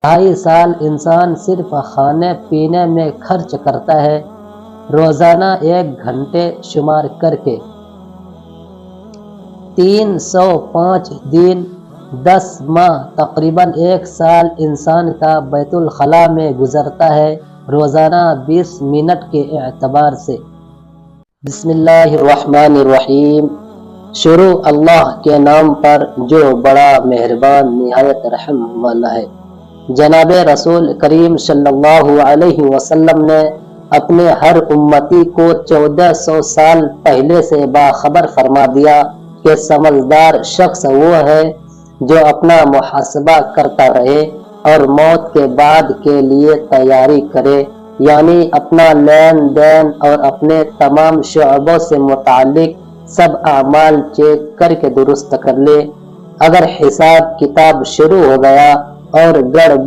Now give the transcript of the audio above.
2.5 سال انسان صرف کھانے پینے میں خرچ کرتا ہے، روزانہ 1 گھنٹے شمار کر کے۔ 305 دن، 10 ماہ، تقریباً 1 سال انسان کا بیت الخلاء میں گزرتا ہے، روزانہ 20 منٹ کے اعتبار سے۔ بسم اللہ الرحمن الرحیم۔ شروع اللہ کے نام پر جو بڑا مہربان نہایت رحم والا ہے۔ جناب رسول کریم صلی اللہ علیہ وسلم نے اپنے ہر امتی کو 1400 سال پہلے سے باخبر فرما دیا کہ سمجھدار شخص وہ ہے جو اپنا محاسبہ کرتا رہے اور موت کے بعد کے لیے تیاری کرے، یعنی اپنا لین دین اور اپنے تمام شعبوں سے متعلق سب اعمال چیک کر کے درست کر لے۔ اگر حساب کتاب شروع ہو گیا اور گڑبڑ